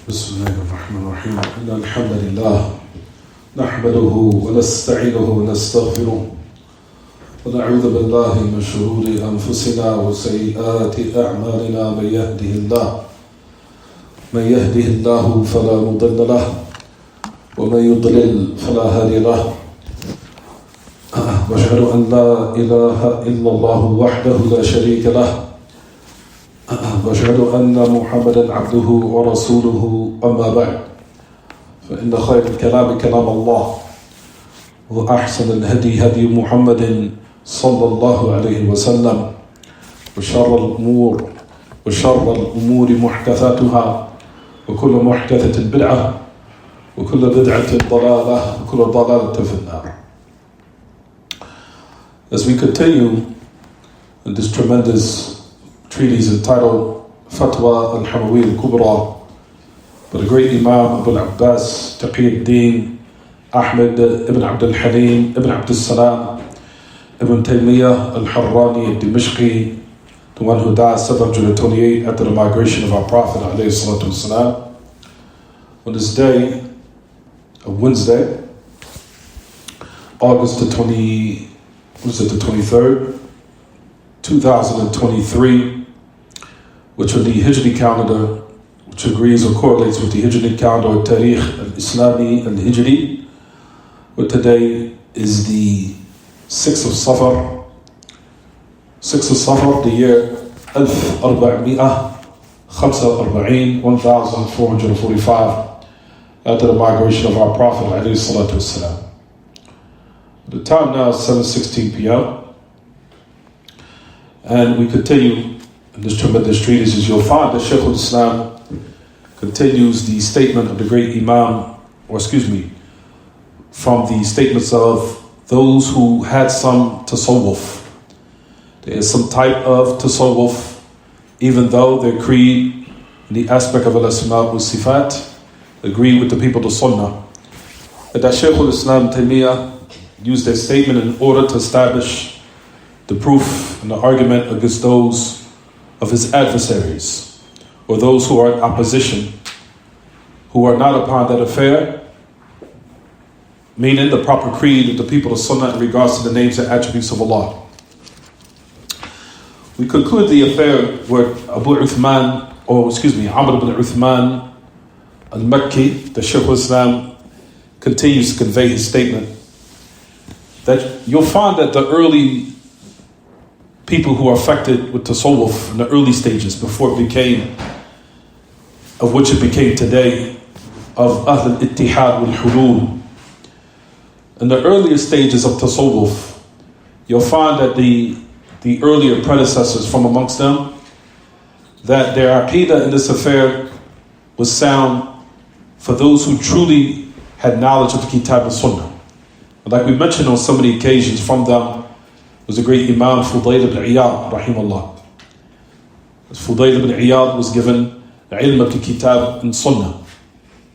بسم الله الرحمن الرحيم إن الحمد لله نحمده ونستعينه ونستغفره ونعوذ بالله من شرور أنفسنا وسيئات أعمالنا من يهده الله فلا مضل له ومن يضلل فلا هادي له وأشهد أن لا إله إلا الله وحده لا شريك له وأشهد أن محمدا عبده ورسوله أما بعد فإن خير الكلام كلام الله وأحسن الهدي هدي محمد صلى الله عليه وسلم وشر الأمور محدثاتها وكل محدثة بدعة وكل بدعة ضلالة وكل ضلالة في النار. As we continue in this tremendous treatise entitled Fataawa al-Hamawiyyah al-Kubra by the great Imam Abu al-Abbas Taqiyuddin Ahmed ibn Abdul Halim ibn Abdul Salam ibn Taymiyyah al-Harrani al-Dimashqi, the one who died 728 after the migration of our Prophet alayhi salatu wasalam. On this day of Wednesday, August the 23rd, 2023, which are the Hijri calendar, which agrees or correlates with the Hijri calendar or Tariq al-Islami al-Hijri, where today is the 6th of Safar, the year 1445, after the migration of our Prophet alayhi salatu wasalam. The time now is 7:16 p.m. and we continue in this tremendous treatise. As you'll find that Shaykh al-Islam continues the statement of the great Imam, from the statements of those who had some tasawwuf. There is some type of tasawwuf, even though their creed in the aspect of al-asma wa sifat agree with the people of Sunnah. But that Shaykh al-Islam Taymiyyah used their statement in order to establish the proof and the argument against those of his adversaries, or those who are in opposition, who are not upon that affair, meaning the proper creed of the people of Sunnah in regards to the names and attributes of Allah. We conclude the affair where Amr ibn Uthman al-Makki, the Shaykh al-Islam, continues to convey his statement that you'll find that the early people who are affected with tasawwuf in the early stages, before it became, of which it became today, of Ahl al-Ittihad wal-Hulul. In the earlier stages of tasawwuf, you'll find that the earlier predecessors from amongst them, that their aqidah in this affair was sound for those who truly had knowledge of the Kitab and Sunnah. Like we mentioned on so many occasions, from them was the great Imam Fudayl ibn Iyad, rahimahullah. Fudayl ibn Iyad was given the ilm of the Kitab and Sunnah.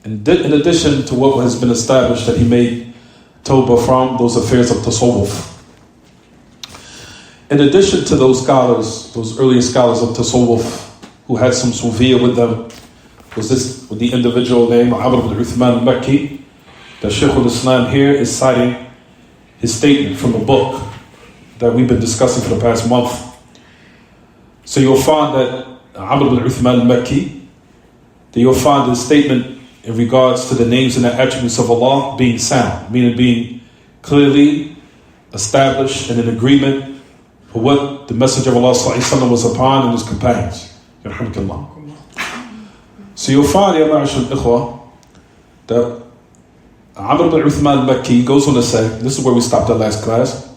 And in addition to what has been established, that he made tawbah from those affairs of tasawwuf. In addition to those scholars, those earlier scholars of tasawwuf, who had some Sufiya with them, was the individual named Amr ibn Uthman al-Makki. The Shaykh al-Islam here is citing his statement from a book that we've been discussing for the past month. So you'll find that Amr ibn Uthman al-Makki, that you'll find his statement in regards to the names and the attributes of Allah being sound, meaning being clearly established and in agreement for what the Messenger of Allah was upon and his companions. So you'll find, ya ma'ashar al-ikhwa, that Amr ibn Uthman al-Makki goes on to say, this is where we stopped at last class,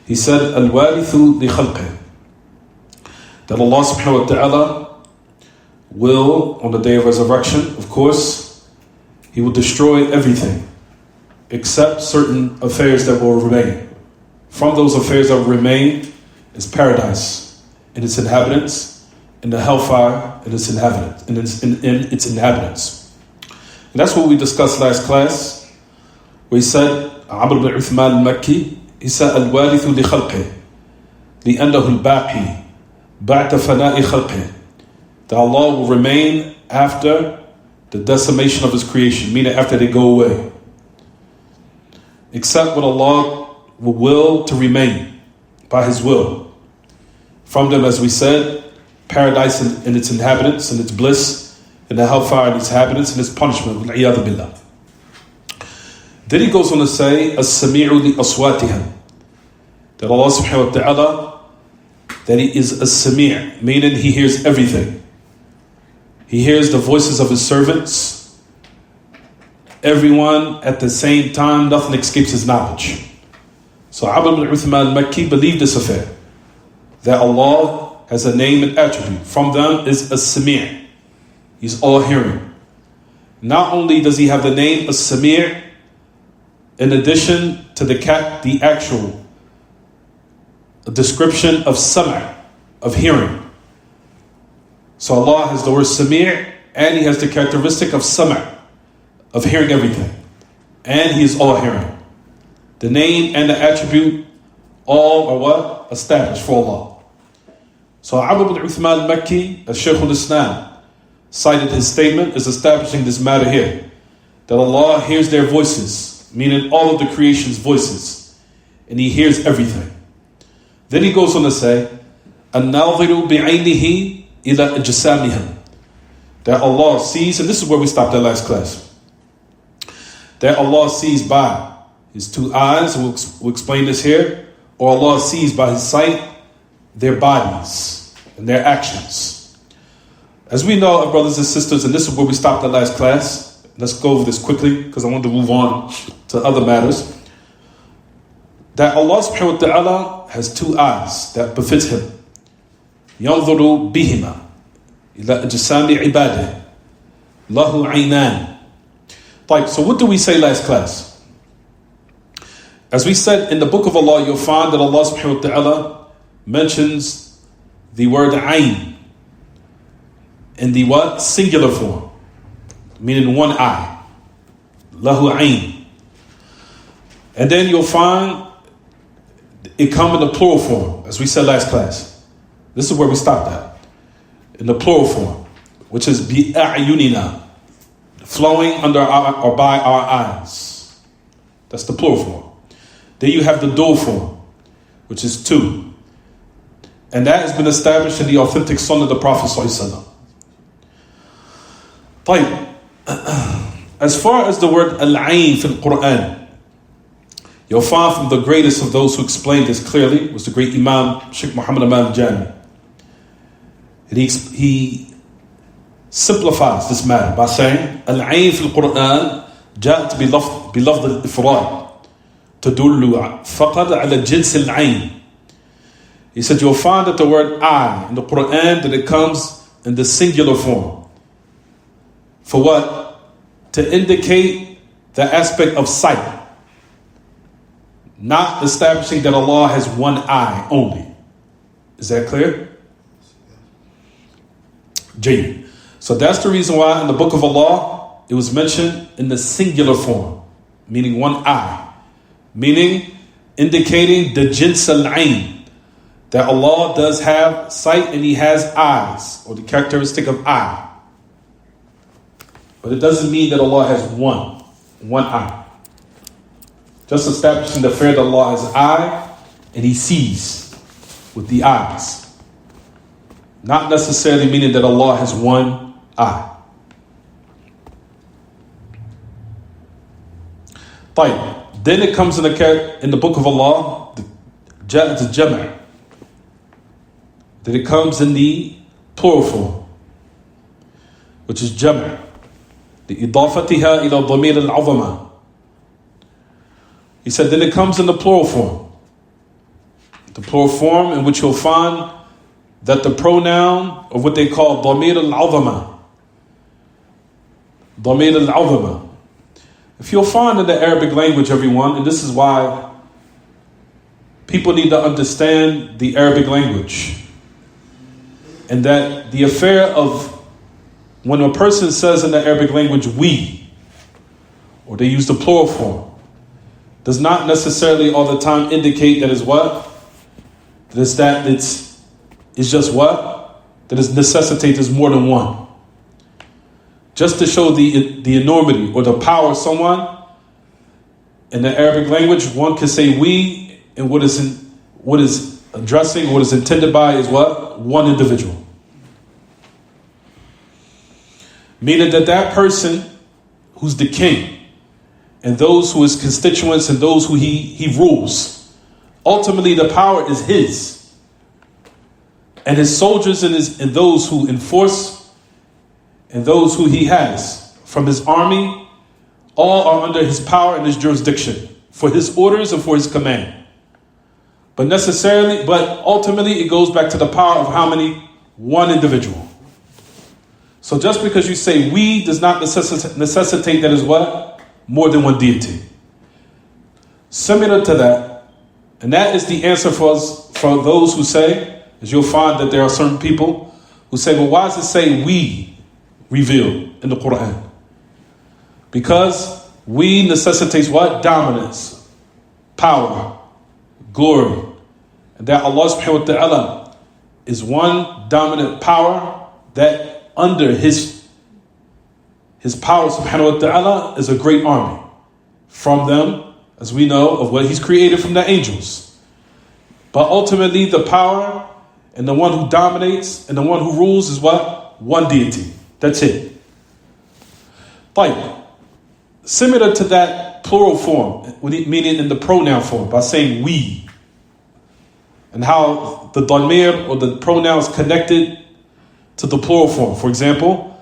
he said, Al-Warithu li khalqih, that Allah subhanahu wa ta'ala will, on the day of resurrection, of course, He will destroy everything except certain affairs that will remain. From those affairs that will remain is paradise and its inhabitants, and the hellfire and its inhabitants, And that's what we discussed last class. We said, Amr ibn Uthman al-Makki, he said, Al-Warithu li khalqih, li'annahu al-baqi, ba'da fana'i khalqih. That Allah will remain after the decimation of His creation, meaning after they go away, except what Allah will will to remain by His will. From them, as we said, paradise and its inhabitants and its bliss, and the hellfire and its inhabitants and its punishment. Wal-'iyadhu billah. Then He goes on to say, As-sami'u li aswatihim, that Allah subhanahu wa ta'ala, that He is as-sami', meaning He hears everything. He hears the voices of His servants, everyone at the same time, nothing escapes His knowledge. So Abd ibn Uthman al-Makki believed this affair, that Allah has a name and attribute. From them is as-sami', He's all hearing. Not only does He have the name as-sami', in addition to the actual description of sama', of hearing. So Allah has the word sami', and He has the characteristic of sama', of hearing everything. And He is all hearing. The name and the attribute all are what? Established for Allah. So Abd ibn Uthman al-Makki, as Shaykh al-Islam, cited his statement as establishing this matter here, that Allah hears their voices, meaning all of the creation's voices, and He hears everything. Then he goes on to say, الناظر بعينه إلى أجسامهم, that Allah sees, and this is where we stopped at last class, that Allah sees by His two eyes, and we'll explain this here, or Allah sees by His sight their bodies and their actions. As we know, our brothers and sisters, and this is where we stopped at last class, let's go over this quickly because I want to move on to other matters, that Allah subhanahu wa ta'ala has two eyes that befits Him. ينظر بهما إلى أجسام عباده له عينان. So what did we say last class? As we said, in the book of Allah, you'll find that Allah subhanahu wa ta'ala mentions the word ayn in the what? Singular form, meaning one eye. Lahu ayn. And then you'll find it come in the plural form, as we said last class. This is where we stopped at. In the plural form, which is bi'a'yunina, flowing under our, or by our eyes. That's the plural form. Then you have the dual form, which is two. And that has been established in the authentic sunnah of the Prophet ﷺ. As far as the word al-ayn fil Quran, you'll find from the greatest of those who explained this clearly was the great Imam Shaykh Muhammad Imam Jami. And he simplifies this matter by saying, Al-ayn fil Quran جاءت بلفظ الإفراد تدل فقط على جنس العين. He said you'll find that the word eye in the Quran, that it comes in the singular form. For what? To indicate the aspect of sight. Not establishing that Allah has one eye only. Is that clear? Jayyid. So that's the reason why in the book of Allah it was mentioned in the singular form, meaning one eye, meaning indicating the jins al-ayn, that Allah does have sight and He has eyes, or the characteristic of eye. But it doesn't mean that Allah has one eye. Just establishing the fact that Allah has an eye and He sees with the eyes. Not necessarily meaning that Allah has one eye. Then it comes in the book of Allah, the Jama', that it comes in the plural form, which is Jama', the idafatiha ila dhamir al-'azama. He said, then it comes in the plural form. The plural form in which you'll find that the pronoun of what they call dhamir al-'azama. Dhamir al-'azama. If you'll find in the Arabic language, everyone, and this is why people need to understand the Arabic language, and that the affair of when a person says in the Arabic language, we, or they use the plural form, does not necessarily all the time indicate that is what? It's just what? That it necessitates more than one. just to show the enormity or the power of someone. In the Arabic language, one can say we, and what is addressing, what is intended by is what? One individual. Meaning that person who's the king, and those who his constituents and those who he rules, ultimately the power is his. And his soldiers and those who enforce and those who he has from his army, all are under his power and his jurisdiction for his orders and for his command. But ultimately it goes back to the power of how many? One individual. So just because you say we does not necessitate that is what? More than one deity. Similar to that, and that is the answer for those who say, as you'll find that there are certain people who say, well, why does it say we reveal in the Quran? Because we necessitates what? Dominance, power, glory. And that Allah subhanahu wa ta'ala is one dominant power that under his power subhanahu wa ta'ala is a great army. From them, as we know, of what he's created from the angels. But ultimately the power and the one who dominates and the one who rules is what? One deity. That's it. Like, similar to that plural form, meaning in the pronoun form, by saying we, and how the dhamir or the pronoun is connected to the plural form. For example,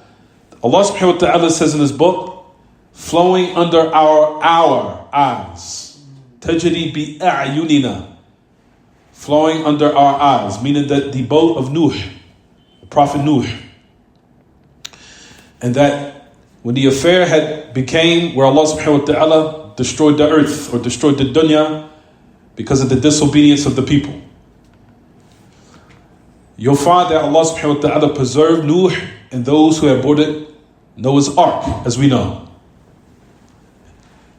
Allah subhanahu wa ta'ala says in his book, flowing under our eyes. Tajri bi a'yunina. Flowing under our eyes, meaning that the boat of Nuh, the Prophet Nuh, and that when the affair became where Allah subhanahu wa ta'ala destroyed the earth or destroyed the dunya because of the disobedience of the people, you'll find that Allah subhanahu wa ta'ala preserved Nuh and those who had boarded Noah's ark, as we know.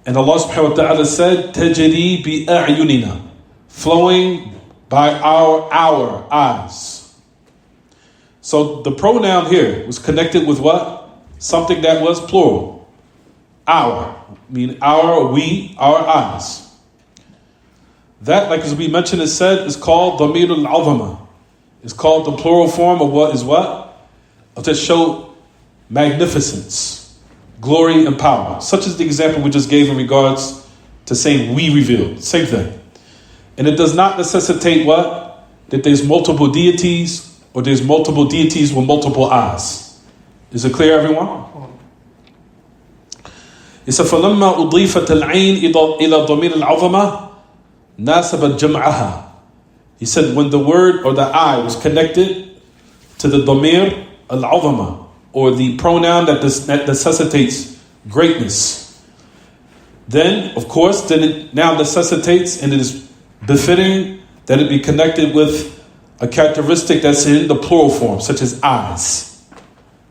And Allah subhanahu wa ta'ala said, Tajri bi a'yunina, flowing by our eyes. So the pronoun here was connected with what? Something that was plural. Our, mean our, we, our eyes. That, like as we mentioned, is said, is called Dhamir al-Azama. It's called the plural form of what is what? Of to show magnificence, glory, and power. Such as the example we just gave in regards to saying we revealed. Same thing. And it does not necessitate what? That there's multiple deities or there's multiple deities with multiple eyes. Is it clear, everyone? It's a فَلَمَّا أُضِيفَتَ الْعَيْنِ إِلَى ضَمِيرِ الْعَظَمَةِ نَاسَبَتْ جَمْعَهَا. He said when the word or the eye was connected to the dhamir al-'azama, or the pronoun that necessitates greatness, then of course it now necessitates and it is befitting that it be connected with a characteristic that's in the plural form, such as eyes.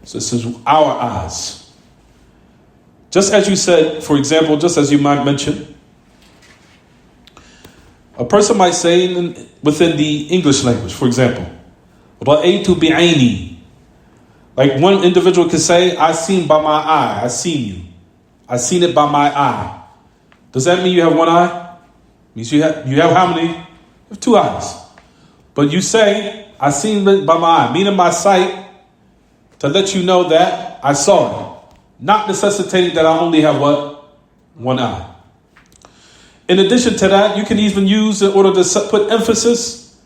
So this is our eyes. Just as you said, for example, just as you might mention, a person might say within the English language, for example, رَأَيْتُ بِعَيْنِي. Like one individual could say, I seen by my eye, I seen you. I seen it by my eye. Does that mean you have one eye? Means you have how many? You have two eyes. But you say, I seen it by my eye, meaning my sight, to let you know that I saw it. Not necessitating that I only have what? One eye. In addition to that, you can even use in order to put emphasis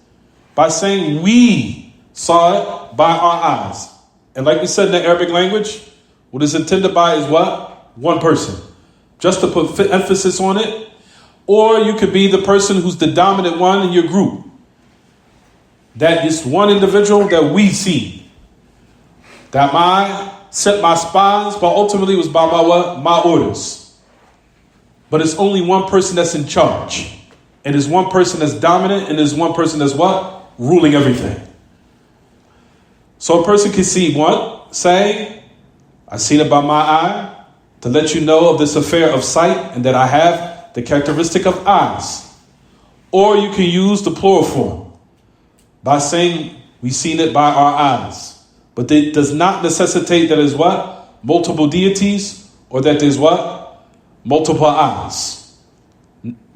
by saying we saw it by our eyes. And like we said in the Arabic language, what is intended by is what? One person. Just to put emphasis on it. Or you could be the person who's the dominant one in your group. That is one individual that we see. That I sent my spies, but ultimately it was by my what? My orders. But it's only one person that's in charge. And there's one person that's dominant, and there's one person that's what? Ruling everything. So a person can see what? Say, I seen it by my eye, to let you know of this affair of sight, and that I have the characteristic of eyes. Or you can use the plural form by saying we seen it by our eyes. But it does not necessitate that is what? multiple deities or that there's what? Multiple eyes.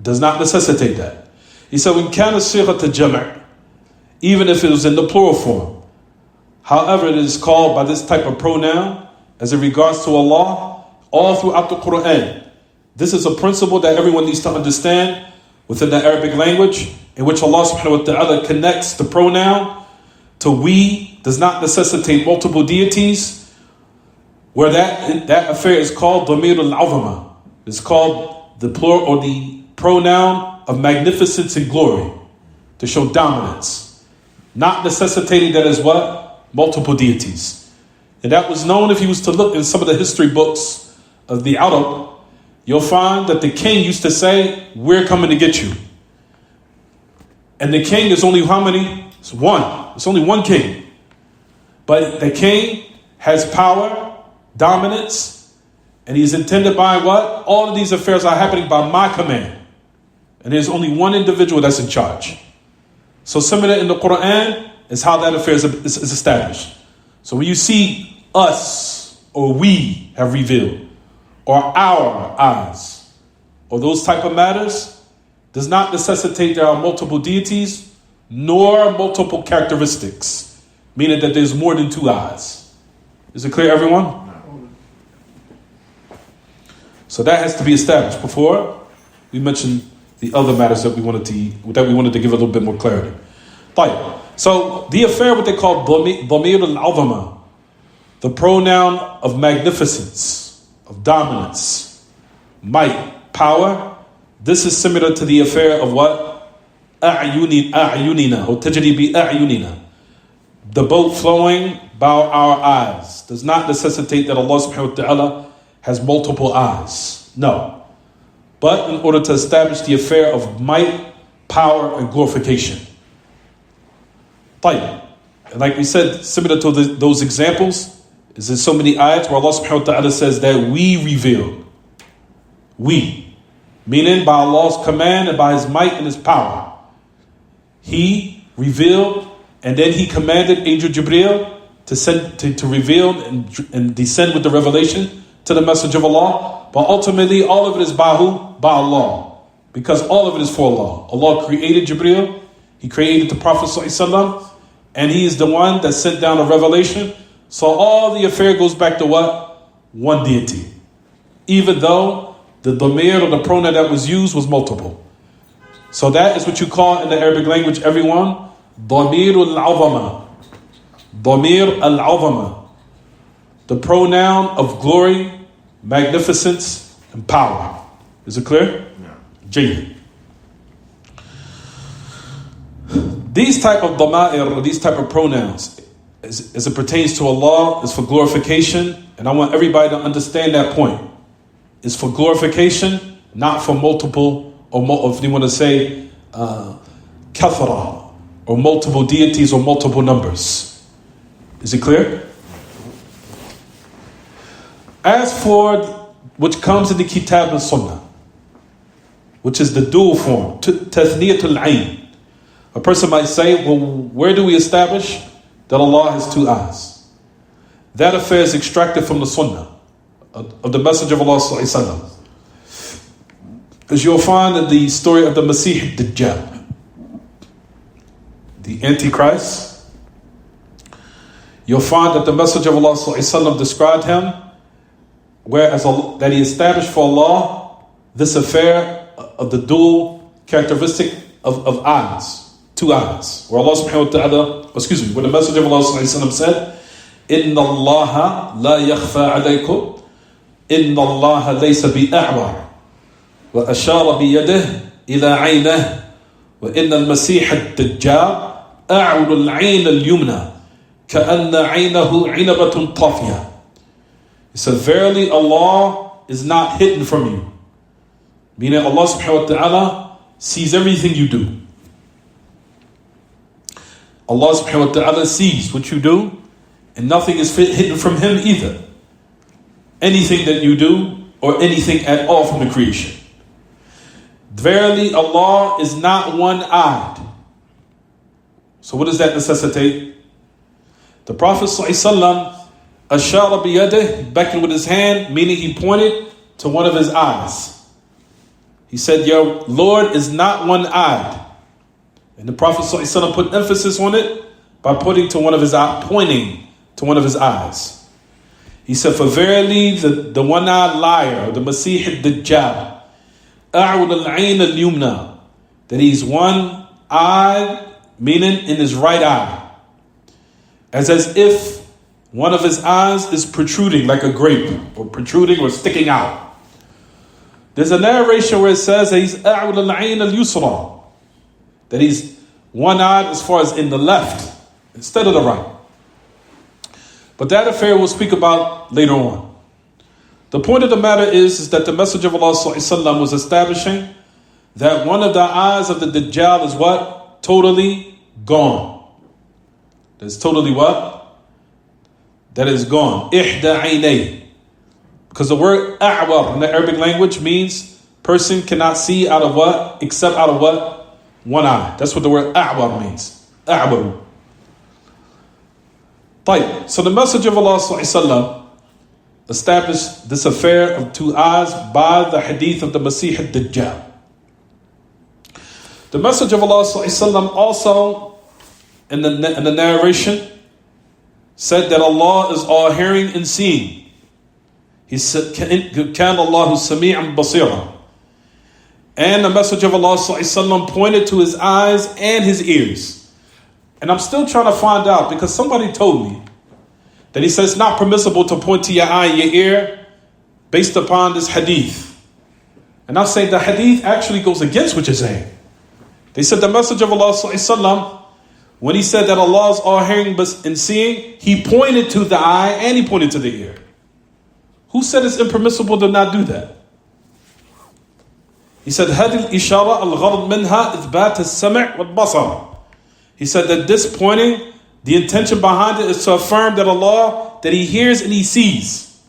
Does not necessitate that. He said, when kana sighat al-jam', even if it was in the plural form. However, it is called by this type of pronoun as it regards to Allah all throughout the Quran. This is a principle that everyone needs to understand within the Arabic language, in which Allah subhanahu wa ta'ala connects the pronoun to we, does not necessitate multiple deities, where that affair is called Damir al-Azama. It's called the plural or the pronoun of magnificence and glory, to show dominance, not necessitating that as what? Multiple deities. And that was known. If you was to look in some of the history books of the Arab, you'll find that the king used to say, we're coming to get you. And the king is only how many? It's one. It's only one king. But the king has power, dominance, and he's intended by what? All of these affairs are happening by my command. And there's only one individual that's in charge. So similar in the Quran is how that affair is established. So when you see us or we have revealed, or our eyes, or those type of matters, does not necessitate there are multiple deities, nor multiple characteristics, meaning that there's more than two eyes. Is it clear, everyone? So that has to be established before we mention the other matters that we wanted to give a little bit more clarity. So the affair, what they call Damir al-Azama, the pronoun of magnificence, of dominance, might, power. This is similar to the affair of what? A'yunina, or tajri bi a'yunina. The boat flowing by our eyes does not necessitate that Allah subhanahu wa ta'ala has multiple eyes. No. But in order to establish the affair of might, power, and glorification. And like we said, similar to those examples, is in so many ayats where Allah subhanahu wa ta'ala says that we revealed. We. Meaning by Allah's command and by His might and His power. He revealed, and then He commanded Angel Jibreel to send to reveal and descend with the revelation to the message of Allah. But ultimately all of it is by who? By Allah. Because all of it is for Allah. Allah created Jibreel. He created the Prophet ﷺ, and He is the one that sent down a revelation. So all the affair goes back to what? One deity. Even though the damir or the pronoun that was used was multiple. So that is what you call in the Arabic language, everyone, Damir al-Azama. Damir al-Azama. The pronoun of glory, magnificence, and power. Is it clear? Yeah. Jayyid. These type of dama'ir, or these type of pronouns, as it pertains to Allah, is for glorification. And I want everybody to understand that point. It's for glorification, not for multiple, or if you want to say, kathara, or multiple deities, or multiple numbers. Is it clear? As for which comes in the Kitab and Sunnah, which is the dual form, tathniyatul ayn. A person might say, well, where do we establish that Allah has two eyes? That affair is extracted from the Sunnah of the Message of Allah sallallahu alaihi wasallam. As you'll find in the story of the Masjid Dajjal, the Antichrist, you'll find that the Message of Allah sallallahu alaihi wasallam described him, whereas that he established for Allah this affair of the dual characteristic of eyes. Two eyes. Where Allah subhanahu wa ta'ala, where the Messenger of Allah sallallahu alayhi wa sallam said, Inna Allah la yakhfa alaykum, Inna Allah laysa bi'a'war, wa ashara biyadih ila aynah, wa inna al-masih ad-dajjal a'udu al-ayn al-yumna, ka'anna aynahu inabatun tafiyah. He said, verily Allah is not hidden from you. Meaning Allah subhanahu wa ta'ala sees everything you do. Allah subhanahu wa ta'ala sees what you do, and nothing is hidden from Him either. Anything that you do, or anything at all from the creation. Verily Allah is not one-eyed. So what does that necessitate? The Prophet ﷺ ashara biyadih, beckoned with his hand, meaning he pointed to one of his eyes. He said, your Lord is not one-eyed. And the Prophet ﷺ put emphasis on it by pointing to one of his eyes. He said, for verily the one-eyed liar, the Masih al-Dajjal, a'ud al-ayn al-yumna, that he's one-eyed, meaning in his right eye, as if one of his eyes is protruding like a grape, or protruding or sticking out. There's a narration where it says that he's a'ud al-ayn al-yusra, that he's one-eyed as far as in the left instead of the right. But that affair we'll speak about later on. The point of the matter is that the Messenger of Allah ﷺ was establishing that one of the eyes of the Dajjal is what? Totally gone. That's totally what? That is gone. Ihda aynay. Because the word a'war in the Arabic language means person cannot see out of what? Except out of what? One eye. That's what the word a'war means. A'waru. So the Messenger of Allah ﷺ established this affair of two eyes by the hadith of the Masih al-Dajjal. The Messenger of Allah ﷺ also in the narration said that Allah is all hearing and seeing. He said, "Kan Allahu sami'an basira." And the Messenger of Allah ﷺ pointed to his eyes and his ears. And I'm still trying to find out, because somebody told me that he says it's not permissible to point to your eye and your ear based upon this hadith. And I'm saying the hadith actually goes against what you're saying. They said the Messenger of Allah ﷺ, when he said that Allah is all hearing and seeing, he pointed to the eye and he pointed to the ear. Who said it's impermissible to not do that? He said, هذه الإشارة الغرض منها إثبات السمع والبصر. He said that this pointing, the intention behind it is to affirm that Allah, that He hears and He sees.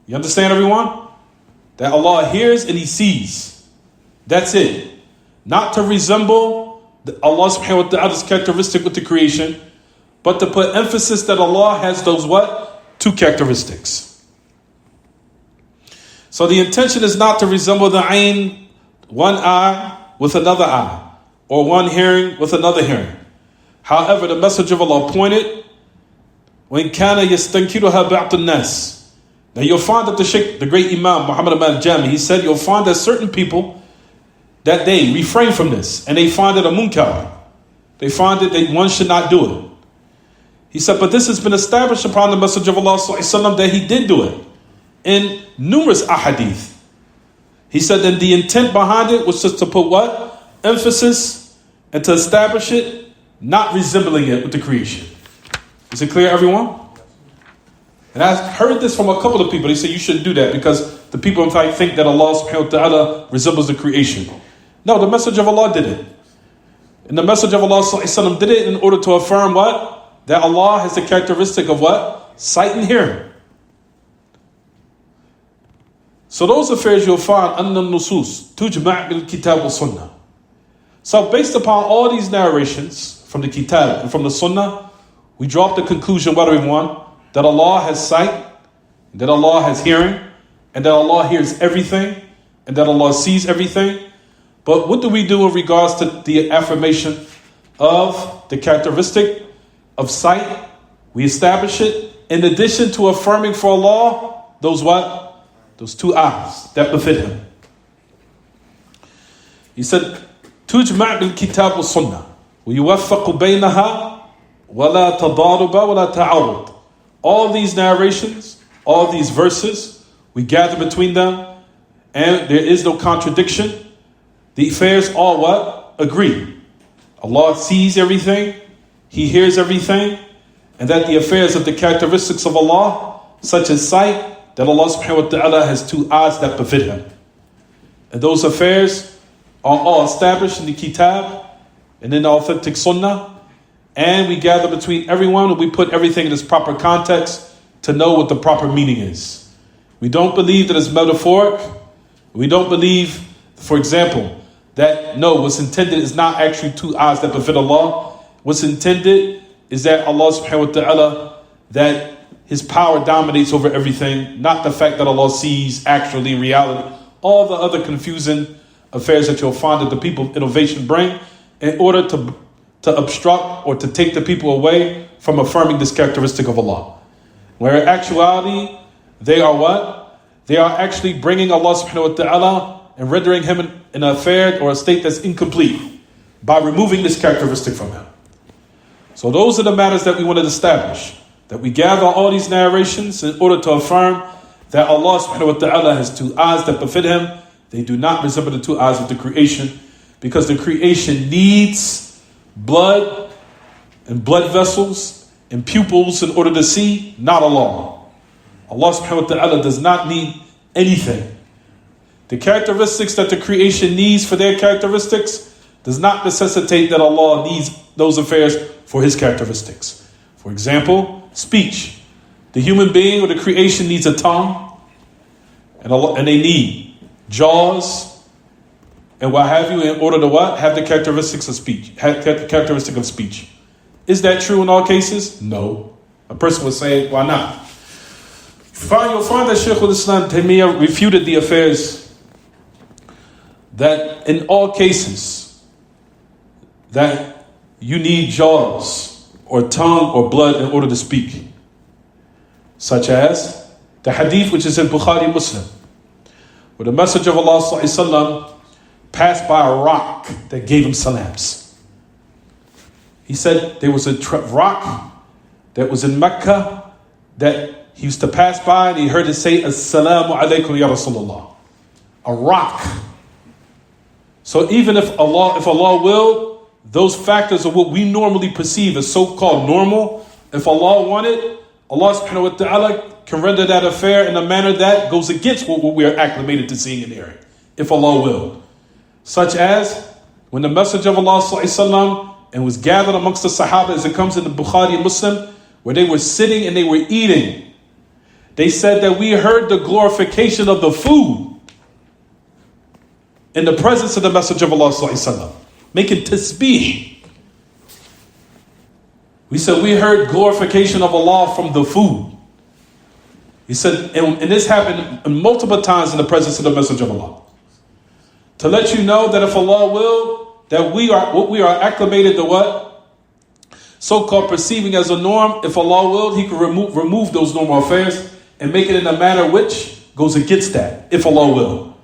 You understand, everyone? That Allah hears and He sees. That's it. Not to resemble Allah subhanahu wa ta'ala's characteristic with the creation, but to put emphasis that Allah has those what? Two characteristics. So the intention is not to resemble the ayn, one eye with another eye, or one hearing with another hearing. However, the Messenger of Allah pointed, when kana yastankiruha ba'd an-nas. Now you'll find that the Shaykh, the great Imam Muhammad al-Jami, he said you'll find that certain people that they refrain from this and they find it a munkar. They find it that one should not do it. He said, but this has been established upon the Messenger of Allah ﷺ that he did do it in numerous ahadith. He said that the intent behind it was just to put what? Emphasis, and to establish it, not resembling it with the creation. Is it clear, everyone? And I heard this from a couple of people. They say you shouldn't do that because the people in fact think that Allah subhanahu wa ta'ala resembles the creation. No, the Messenger of Allah did it. And the Messenger of Allah ﷺ did it in order to affirm what? That Allah has the characteristic of what? Sight and hearing. So those affairs you'll find anna nusus tujma' bil kitab wa sunnah. So based upon all these narrations from the kitab and from the sunnah, we draw up the conclusion, what do we want? That Allah has sight, that Allah has hearing, and that Allah hears everything, and that Allah sees everything. But what do we do in regards to the affirmation of the characteristic of sight? We establish it in addition to affirming for Allah those what? Those two eyes that befit Him. He said, تجمع بالكتاب والسنة ويوفق بينها ولا تضارب ولا تعارض. All these narrations, all these verses, we gather between them, and there is no contradiction. The affairs all what? Agree. Allah sees everything, He hears everything, and that the affairs of the characteristics of Allah, such as sight, that Allah subhanahu wa ta'ala has two eyes that befit Him. And those affairs are all established in the kitab and in the authentic sunnah, and we gather between everyone and we put everything in its proper context to know what the proper meaning is. We don't believe that it's metaphoric. We don't believe, for example, that no, what's intended is not actually two eyes that befit Allah. What's intended is that Allah subhanahu wa ta'ala, that His power dominates over everything, not the fact that Allah sees actually reality. All the other confusing affairs that you'll find that the people of innovation bring in order to obstruct or to take the people away from affirming this characteristic of Allah. Where in actuality, they are what? They are actually bringing Allah subhanahu wa ta'ala and rendering him in an affair or a state that's incomplete by removing this characteristic from him. So those are the matters that we want to establish. That we gather all these narrations in order to affirm that Allah subhanahu wa ta'ala has two eyes that befit him. They do not resemble the two eyes of the creation, because the creation needs blood and blood vessels and pupils in order to see, not Allah. Allah subhanahu wa ta'ala does not need anything. The characteristics that the creation needs for their characteristics does not necessitate that Allah needs those affairs for his characteristics. For example, speech. The human being or the creation needs a tongue, and they need jaws and what have you in order to what? Have the characteristics of speech. Have the characteristic of speech. Is that true in all cases? No. A person would say, why not? You'll find that Shaykh al-Islam Taymiyyah refuted the affairs that in all cases that you need jaws or tongue or blood in order to speak. Such as the hadith which is in Bukhari Muslim, where the Messenger of Allah sallallahu alaihi wasallam passed by a rock that gave him salams. He said there was a rock that was in Mecca that he used to pass by and he heard it say, Assalamu alaikum ya Rasulullah. A rock. So even if Allah will, those factors of what we normally perceive as so-called normal, if Allah wanted, Allah subhanahu wa ta'ala can render that affair in a manner that goes against what we are acclimated to seeing and hearing, if Allah will. Such as when the Messenger of Allah sallallahu alaihi wasallam and was gathered amongst the Sahaba, as it comes in the Bukhari and Muslim, where they were sitting and they were eating. They said that we heard the glorification of the food in the presence of the Messenger of Allah sallallahu alaihi wasallam, making tasbih. We said we heard glorification of Allah from the food. He said, and this happened multiple times in the presence of the Messenger of Allah. To let you know that if Allah will, that we are acclimated to what? So-called perceiving as a norm. If Allah will, He can remove those normal affairs and make it in a manner which goes against that, if Allah will.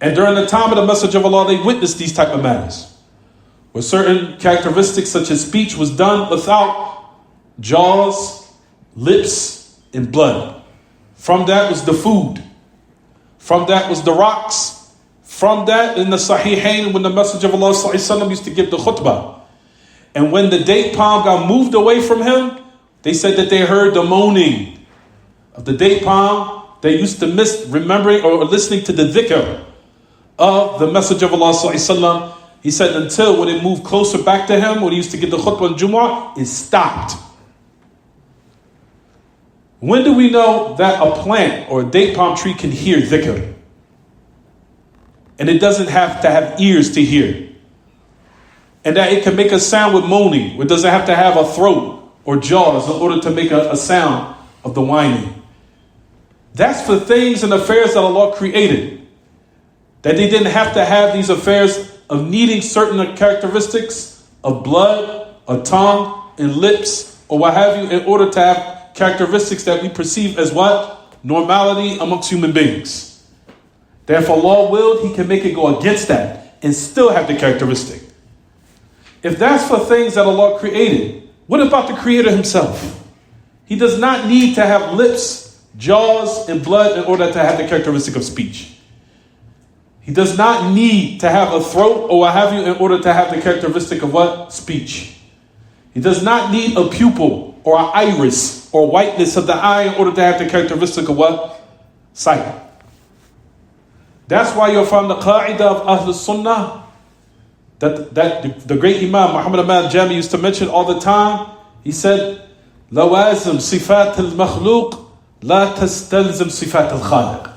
And during the time of the Messenger of Allah, they witnessed these type of matters, where certain characteristics such as speech was done without jaws, lips, and blood. From that was the food. From that was the rocks. From that, in the Sahihain, when the Messenger of Allah ﷺ used to give the khutbah, and when the date palm got moved away from him, they said that they heard the moaning of the date palm. They used to miss remembering or listening to the dhikr of the Messenger of Allah ﷺ. He said until when it moved closer back to him, when he used to give the khutbah on Jumu'ah, it stopped. When do we know that a plant or a date palm tree can hear dhikr? And it doesn't have to have ears to hear. And that it can make a sound with moaning. It doesn't have to have a throat or jaws in order to make a sound of the whining. That's for things and affairs that Allah created. That they didn't have to have these affairs of needing certain characteristics of blood, a tongue, and lips, or what have you, in order to have characteristics that we perceive as what? Normality amongst human beings. That if Allah willed, He can make it go against that and still have the characteristic. If that's for things that Allah created, what about the Creator Himself? He does not need to have lips, jaws, and blood in order to have the characteristic of speech. He does not need to have a throat or what have you in order to have the characteristic of what? Speech. He does not need a pupil or an iris or whiteness of the eye in order to have the characteristic of what? Sight. That's why you'll find the qa'idah of Ahl Sunnah that the great Imam Muhammad Ahmad Jami used to mention all the time. He said, "Lawazim sifat al-makhluq la tastalzim sifat al-khaliq."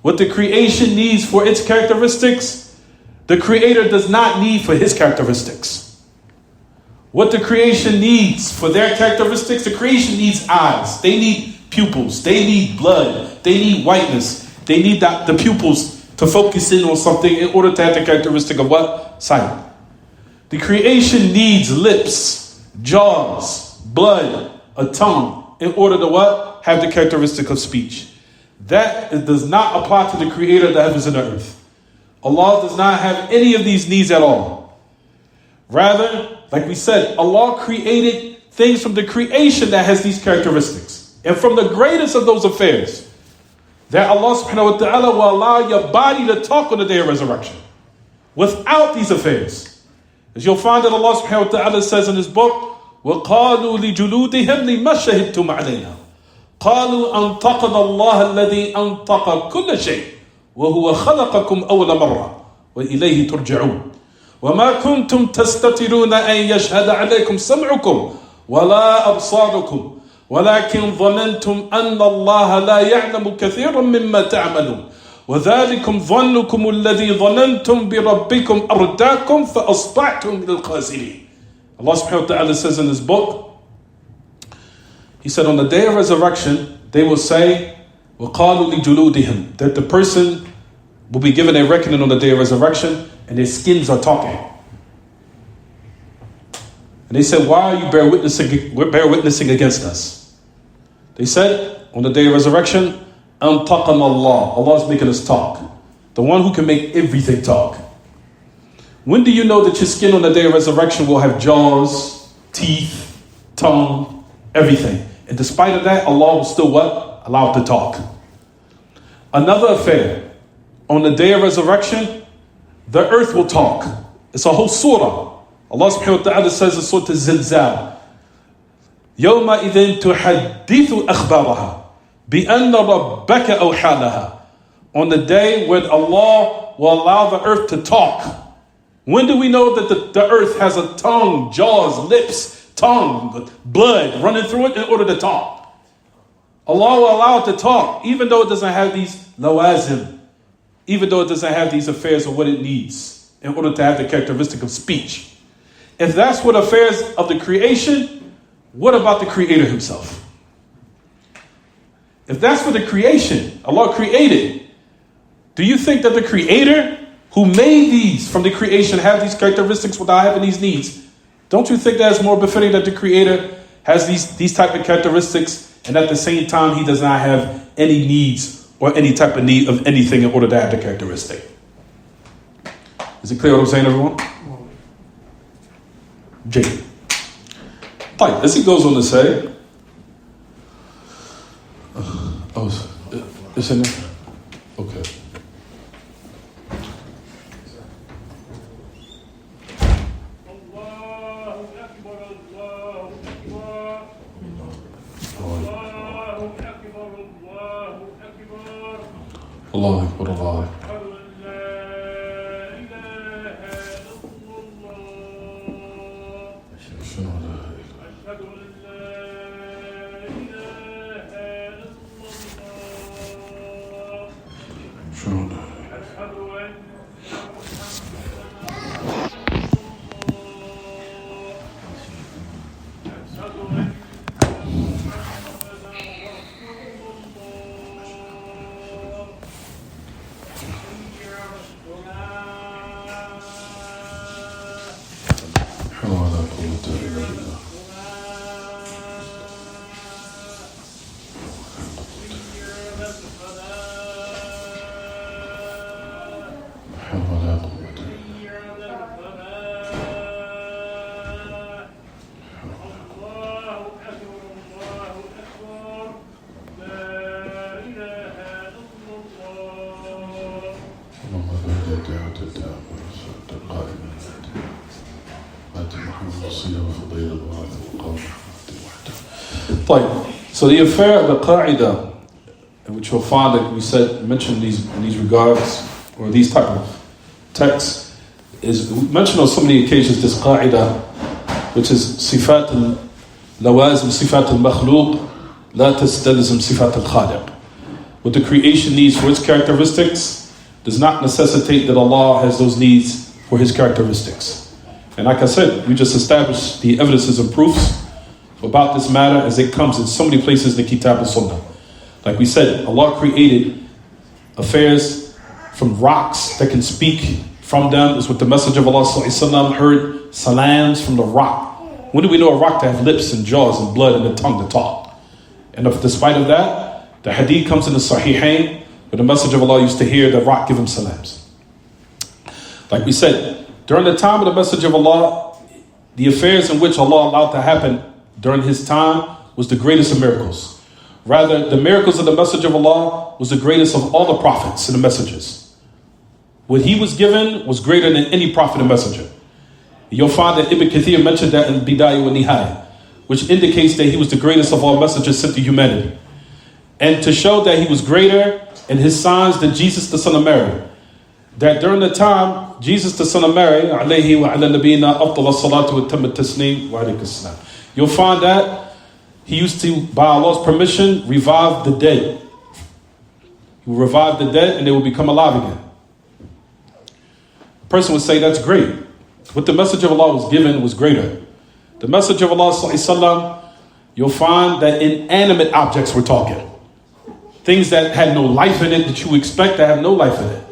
What the creation needs for its characteristics, the Creator does not need for His characteristics. what the creation needs for their characteristics. The creation needs eyes. They need pupils. They need blood. They need whiteness. They need the pupils to focus in on something in order to have the characteristic of what? Sight. The creation needs lips, jaws, blood, a tongue in order to what? Have the characteristic of speech. That does not apply to the creator of the heavens and the earth. Allah does not have any of these needs at all. Rather, like we said, Allah created things from the creation that has these characteristics. And from the greatest of those affairs, that Allah subhanahu wa ta'ala will allow your body to talk on the day of resurrection. Without these affairs. As you'll find that Allah subhanahu wa ta'ala says in His book, وَقَالُوا لِجُلُودِهِمْ لِمَا شَهِدْتُمْ عَلَيْنَا قَالُوا أَنْطَقَنَا اللَّهَ الَّذِي أَنْطَقَ كُلَّ شَيْءٍ وَهُوَ خَلَقَكُمْ أَوَّلَ مَرَّةٍ وَإِلَيْهِ تُرْجَعُونَ وَمَا كُنْتُمْ تَسْتَتِرُونَ أَنْ يَشْهَدَ عَلَيْكُمْ سَمْعُكُمْ وَلَا أَبْصَارُكُمْ ولكن ظننتم أن الله لا يعلم كثيرا مما تعملون وذلكم ظنكم الذي ظننتم بربكم أرداكم فأصبحتم من الخاسرين. Allah subhanahu wa ta'ala says in His book, He said on the day of resurrection they will say وَقَالُوا لِجُلُودِهِمْ, that the person will be given a reckoning on the day of resurrection and their skins are talking. And they said, why are you bear witnessing against us? They said, on the day of resurrection, أَنْطَقَنَا اللَّهُ, Allah is making us talk. The one who can make everything talk. When do you know that your skin on the day of resurrection will have jaws, teeth, tongue, everything? And despite of that, Allah will still what? Allow it to talk. Another affair, on the day of resurrection, the earth will talk. It's a whole surah. Allah subhanahu wa ta'ala says in Surah Al-Zilzal, يَوْمَئِذٍ تُحَدِّثُ أَخْبَارَهَا بِأَنَّ رَبَّكَ أَوْحَى لَهَا. On the day when Allah will allow the earth to talk. When do we know that the earth has a tongue, jaws, lips, tongue, blood running through it in order to talk? Allah will allow it to talk, even though it doesn't have these lawazim, even though it doesn't have these affairs of what it needs in order to have the characteristic of speech. If that's what affairs of the creation, what about the Creator Himself? If that's for the creation, Allah created, do you think that the Creator who made these from the creation have these characteristics without having these needs? Don't you think that it's more befitting that the Creator has these type of characteristics and at the same time He does not have any needs or any type of need of anything in order to have the characteristic? Is it clear what I'm saying, everyone? Jake. As he goes on to say, it's in there? Okay. Allahu Akbar, Allahu Akbar. So the affair of the qa'idah, which you'll find that we mentioned in these regards, or these type of texts, is mentioned on so many occasions this qa'idah, which is sifat al-lawazim, sifat al-makhluq, la tastalzim sifat al-khaliq. What the creation needs for its characteristics does not necessitate that Allah has those needs for His characteristics. And like I said, we just established the evidences and proofs about this matter as it comes in so many places in the Kitab and Sunnah. Like we said, Allah created affairs from rocks that can speak from them. It's what the Messenger of Allah ﷺ heard salams from the rock. When do we know a rock to have lips and jaws and blood and a tongue to talk? And despite of that, the hadith comes in the Sahihain where the Messenger of Allah used to hear the rock give him salams. Like we said, during the time of the Messenger of Allah, the affairs in which Allah allowed to happen during his time was the greatest of miracles. Rather, the miracles of the Messenger of Allah was the greatest of all the prophets and the messengers. What he was given was greater than any prophet and messenger. You'll find that Ibn Kathir mentioned that in Bidayah wa Nihaya, which indicates that he was the greatest of all messengers sent to humanity. And to show that he was greater in his signs than Jesus the son of Mary, that during the time, Jesus the son of Mary, alayhi wa ala nabiyina afdal salatu wa tammat tasneem wa alaykum salam, you'll find that he used to, by Allah's permission, revive the dead. He would revive the dead and they would become alive again. A person would say that's great. What the Messenger of Allah was given was greater. The Messenger of Allah ﷺ, you'll find that inanimate objects were talking. Things that had no life in it, that you would expect to have no life in it.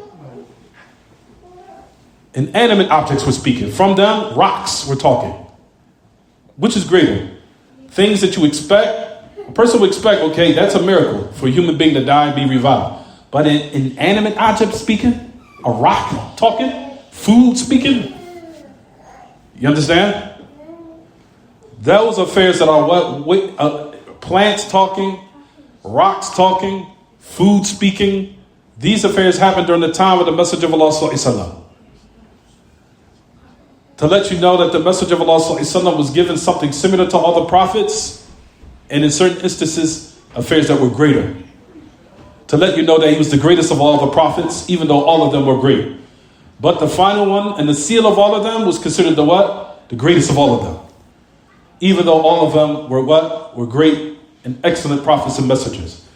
Inanimate objects were speaking. From them, rocks were talking. Which is greater? Things that you expect, a person would expect, okay, that's a miracle for a human being to die and be revived. But an inanimate object speaking, a rock talking, food speaking, you understand? Those affairs that are what plants talking, rocks talking, food speaking, these affairs happened during the time of the Messenger of Allah sallallahu alaihi wasallam. To let you know that the Messenger of Allah sallallahu alaihi wasallam was given something similar to all the prophets, and in certain instances, affairs that were greater. To let you know that he was the greatest of all the prophets, even though all of them were great. But the final one and the seal of all of them was considered the what? The greatest of all of them. Even though all of them were what? Were great and excellent prophets and messengers.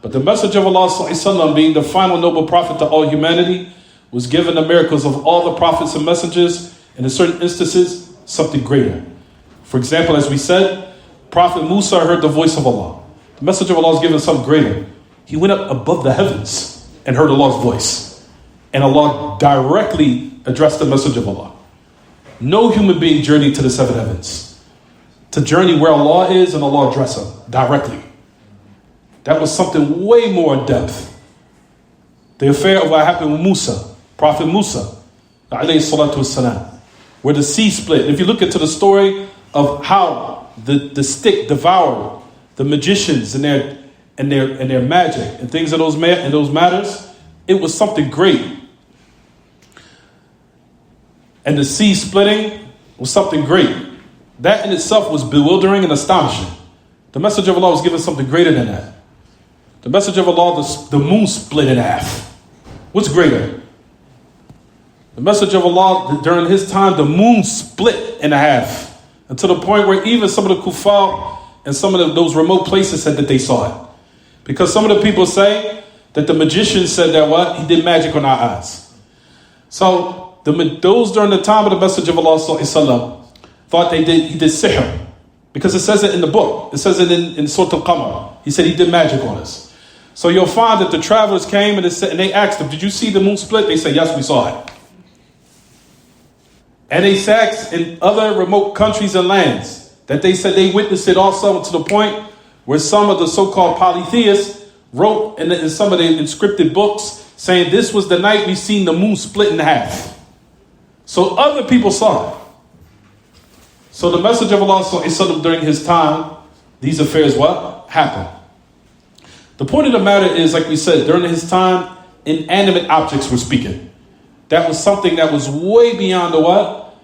But the Messenger of Allah sallallahu alaihi wasallam, being the final noble prophet to all humanity, was given the miracles of all the prophets and messengers, and in certain instances, something greater. For example, as we said, Prophet Musa heard the voice of Allah. The Messenger of Allah was given something greater. He went up above the heavens and heard Allah's voice. And Allah directly addressed the Messenger of Allah. No human being journeyed to the seven heavens. To journey where Allah is and Allah address him directly. That was something way more in depth. The affair of what happened with Musa, Prophet Musa, alayhi salatu wassalam, where the sea split. If you look into the story of how the stick devoured the magicians and their magic and things of those matters, it was something great. And the sea splitting was something great. That in itself was bewildering and astonishing. The Messenger of Allah was given something greater than that. The Messenger of Allah, the moon split in half. What's greater? The Messenger of Allah, during his time, the moon split in half. And to the point where even some of the kuffar and some of those remote places said that they saw it. Because some of the people say that the magician said that what? He did magic on our eyes. So those during the time of the Messenger of Allah sallallahu alaihi wasallam thought he did sihr. Because it says it in the book. It says it in Surah Al-Qamar. He said he did magic on us. So you'll find that the travelers came and they asked him, did you see the moon split? They said, yes, we saw it. And they asked in other remote countries and lands that they said they witnessed it also, to the point where some of the so-called polytheists wrote in some of the inscripted books saying this was the night we seen the moon split in half. So other people saw it. So the Messenger of Allah sallallahu alaihi wasallam, during his time, these affairs what? Happened. The point of the matter is, like we said, during his time, inanimate objects were speaking. That was something that was way beyond the what?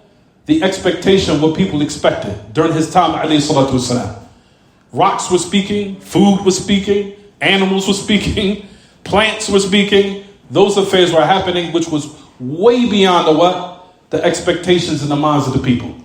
The expectation of what people expected during his time, alayhi salatu wasalam. Rocks were speaking, food was speaking, animals were speaking, plants were speaking. Those affairs were happening, which was way beyond the what? The expectations in the minds of the people.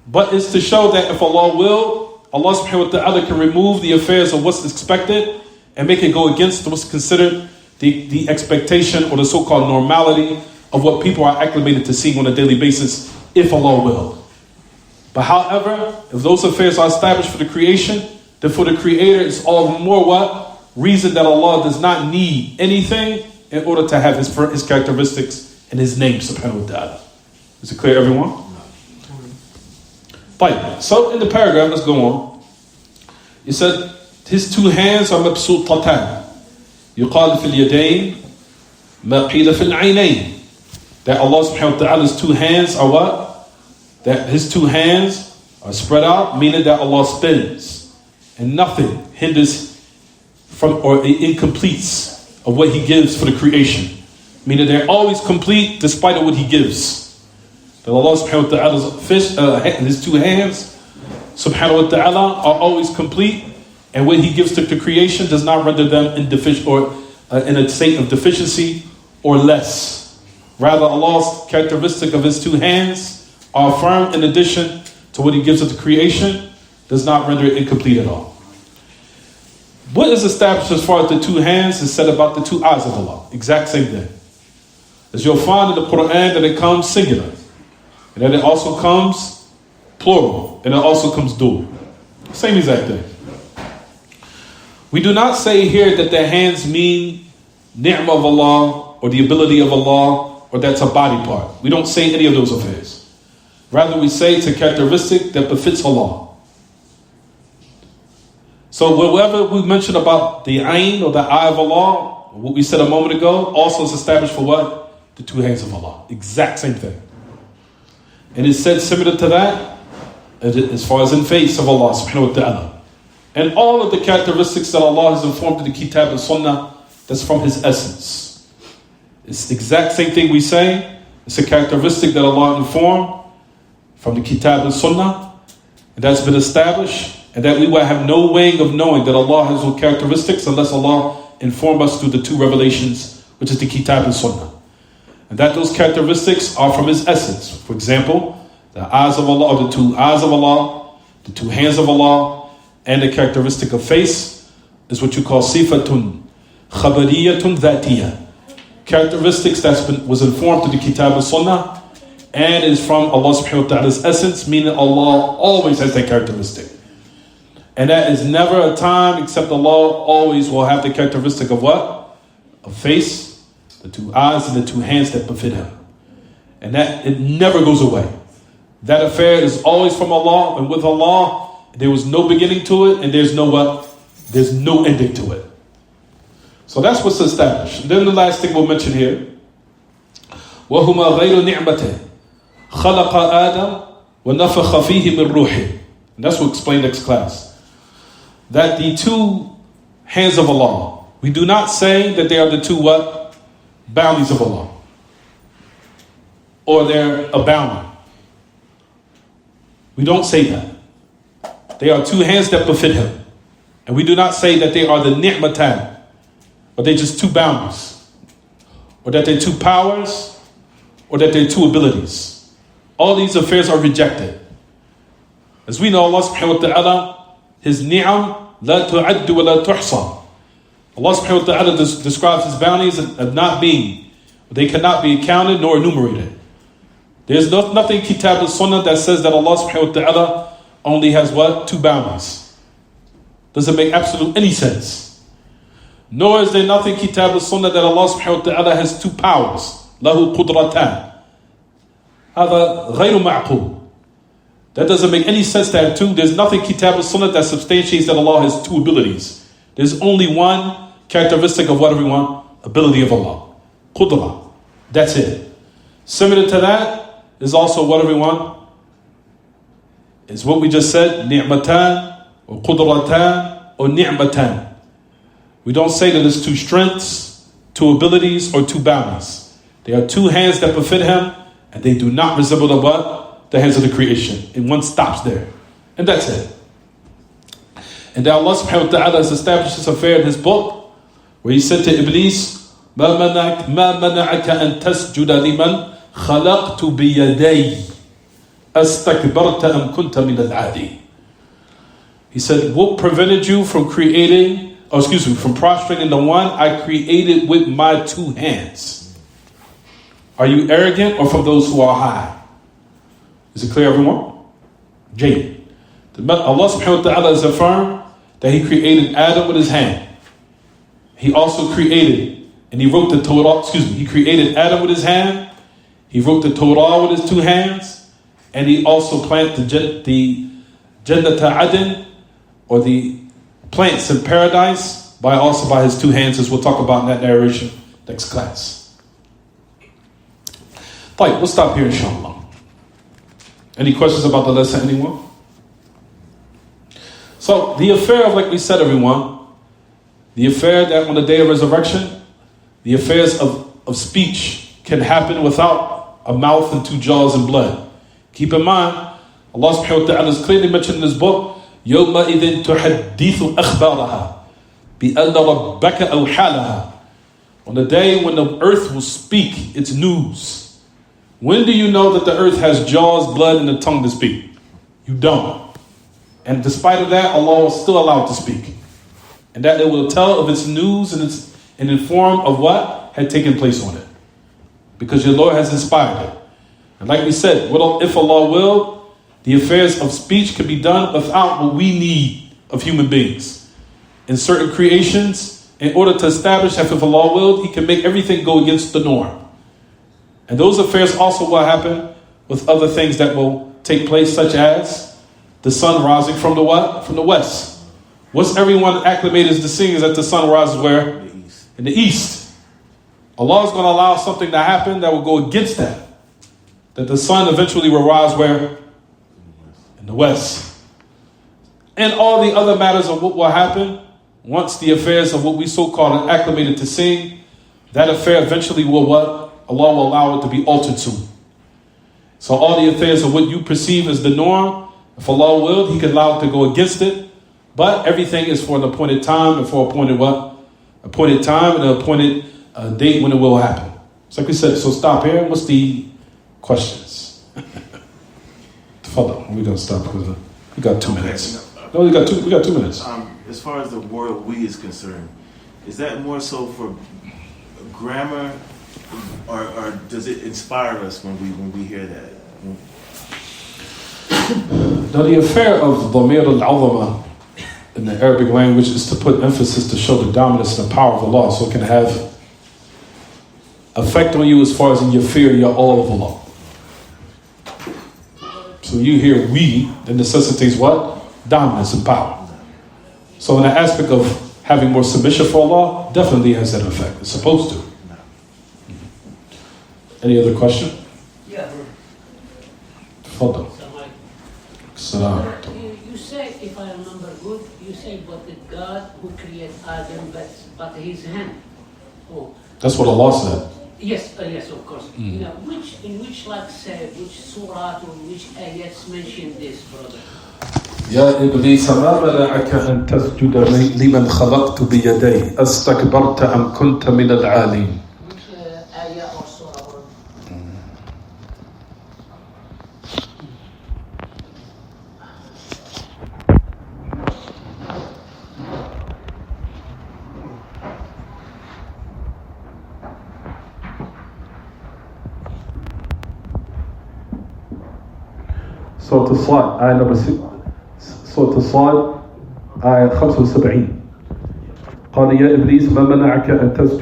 But it's to show that if Allah will, Allah subhanahu wa ta'ala can remove the affairs of what's expected and make it go against what's considered the expectation or the so-called normality of what people are acclimated to seeing on a daily basis if Allah will. But however, if those affairs are established for the creation, then for the Creator it's all the more what? Reason that Allah does not need anything in order to have His characteristics and His name, subhanahu wa ta'ala. Is it clear, everyone? Fine. So in the paragraph, let's go on. He said, His two hands are mabsuṭatan. يقال في اليدين ما قيل في العينين. That Allah subhanahu wa ta'ala's two hands are what? That His two hands are spread out, meaning that Allah spins. And nothing hinders from or incompletes of what He gives for the creation. Meaning they're always complete despite of what He gives. That Allah subhanahu wa ta'ala's His two hands, subhanahu wa ta'ala, are always complete. And what He gives to the creation does not render them in in a state of deficiency or less. Rather, Allah's characteristic of His two hands are firm in addition to what He gives to the creation, does not render it incomplete at all. What is established as far as the two hands is said about the two eyes of Allah. Exact same thing. As you'll find in the Quran that it comes singular, and that it also comes plural, and it also comes dual. Same exact thing. We do not say here that the hands mean ni'mah of Allah or the ability of Allah or that's a body part. We don't say any of those affairs. Rather, we say it's a characteristic that befits Allah. So whatever we mentioned about the ayn or the eye of Allah, what we said a moment ago, also is established for what? The two hands of Allah. Exact same thing. And it's said similar to that as far as in face of Allah subhanahu wa ta'ala. And all of the characteristics that Allah has informed in the Kitab and Sunnah, that's from His essence. It's the exact same thing we say. It's a characteristic that Allah informed from the Kitab and Sunnah, and that's been established, and that we will have no way of knowing that Allah has those characteristics unless Allah inform us through the two revelations, which is the Kitab and Sunnah. And that those characteristics are from His essence. For example, the eyes of Allah, or the two eyes of Allah, the two hands of Allah, and the characteristic of face is what you call sifatun khabariyatun dhatiyah. Characteristics was informed through the Kitab and Sunnah and is from Allah subhanahu wa ta'ala's essence, meaning Allah always has that characteristic. And that is never a time except Allah always will have the characteristic of what? Of face, the two eyes and the two hands that befit Him. And that it never goes away. That affair is always from Allah, and with Allah there was no beginning to it, and there's no what? There's no ending to it. So that's what's established. And then the last thing we'll mention here, وَهُمَا غَيْرُ نِعْمَتِهِ خَلَقَ آدَمَ وَنَفَخَ فِيهِ مِنْ رُوحِهِ. And that's what we'll explain next class. That the two hands of Allah, we do not say that they are the two what? Bounties of Allah. Or they're abounding. We don't say that. They are two hands that befit Him. And we do not say that they are the ni'matan, or they're just two boundaries, or that they're two powers, or that they're two abilities. All these affairs are rejected. As we know, Allah subhanahu wa ta'ala, His ni'am, la tu'addu wa la tuhsa. Allah subhanahu wa ta'ala describes His bounties as not being, they cannot be counted nor enumerated. There's nothing in Kitab and Sunnah that says that Allah subhanahu wa ta'ala only has what? Two boundaries. Doesn't make absolute any sense. Nor is there nothing Kitab and Sunnah that Allah subhanahu wa ta'ala has two powers. Lahu qudratan. هذا غير معقول. That doesn't make any sense to have two. There's nothing Kitab and Sunnah that substantiates that Allah has two abilities. There's only one characteristic of what everyone? Ability of Allah. Qudra. That's it. Similar to that is also what everyone? Is what we just said, ni'matan, or qudratan, or ni'matan. We don't say that it's two strengths, two abilities, or two bounties. They are two hands that befit Him, and they do not resemble the what? The hands of the creation. And one stops there. And that's it. And then Allah subhanahu wa ta'ala has established this affair in His book, where He said to Iblis, مَا مَنَعَكَ أَن تَسْجُدَ لِمَنْ خَلَقْتُ بِيَدَيْهِ أَسْتَكْبَرْتَ أَمْ كُنْتَ مِنَ الْعَادِينَ. He said, what prevented you from from prostrating the one I created with my two hands? Are you arrogant or from those who are high? Is it clear, everyone? Jay. Allah subhanahu wa ta'ala has affirmed that He created Adam with His hand. He also created, and He wrote the Torah, He created Adam with His hand. He wrote the Torah with His two hands. And He also planted the Jannat Aden, or the plants in paradise, by His two hands, as we'll talk about in that narration next class. Right, we'll stop here, inshallah. Any questions about the lesson, anyone? So, the affair of, like we said, everyone, the affair that on the day of resurrection, the affairs of speech can happen without a mouth and two jaws and blood. Keep in mind, Allah subhanahu wa ta'ala has clearly mentioned in His book, يَوْمَئِذٍ تُحَدِّثُ أَخْبَارَهَا بِأَنَّ رَبَّكَ أَوْحَى لَهَا. On the day when the earth will speak its news. When do you know that the earth has jaws, blood, and a tongue to speak? You don't. And despite of that, Allah is still allowed to speak. And that it will tell of its news and inform of what had taken place on it. Because your Lord has inspired it. And like we said, if Allah will, the affairs of speech can be done without what we need of human beings. In certain creations, in order to establish that if Allah willed, He can make everything go against the norm. And those affairs also will happen with other things that will take place, such as the sun rising from the what? From the west. What's everyone acclimated to seeing is that the sun rises where? In the east. Allah is going to allow something to happen that will go against that. That the sun eventually will rise where? In the west. And all the other matters of what will happen once the affairs of what we so-called are acclimated to seeing, that affair eventually will what? Allah will allow it to be altered soon. So all the affairs of what you perceive as the norm, if Allah willed, He could allow it to go against it. But everything is for an appointed time and for appointed what? Appointed time and an appointed date when it will happen. So like we said, so stop here. What's the questions? We're going to stop because we got 2 minutes. No, we got 2 minutes. As far as the word "we" is concerned, is that more so for grammar, or does it inspire us when we hear that? Now, the affair of Dhamir al-Azama in the Arabic language is to put emphasis to show the dominance and the power of Allah, so it can have effect on you as far as in your fear, your awe of Allah. So you hear "we," that necessitates what? Dominance and power. So in the aspect of having more submission for Allah, definitely has that effect. It's supposed to. Any other question? Yeah. Tafadhal. Salam. You say, if I remember good, you say, but the God who created Adam, but His hand. Oh. That's what Allah said. Yes, yes, of course. You know, in which like say, which surah or which ayats mention this, brother? يا إبليس ما منعك أن تسجد لمن خلقت بيدي أستكبرت أم كنت من العالين. Which ayah or surah? سورة الصاد آية نمبر 6. سورة الصاد آية 75. قال يا إبليس ما منعك أن تسجد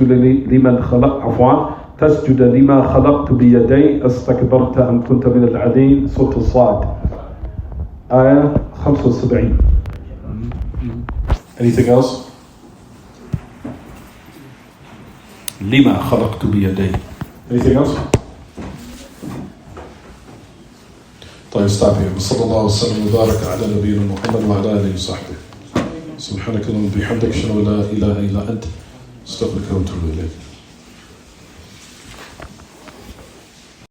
تسجد لما خلقت بيدي استكبرت أم كنت من العالين. سورة الصاد آية 75. Anything else? لما خلقت بيدي. Anything else? طيب stop here. صلى الله وسلم وبارك على نبينا محمد وعلى آله وصحبه. سبحانك اللهم وبحمدك أشهد أن لا إله إلا أنت أستغفرك وأتوب إليك.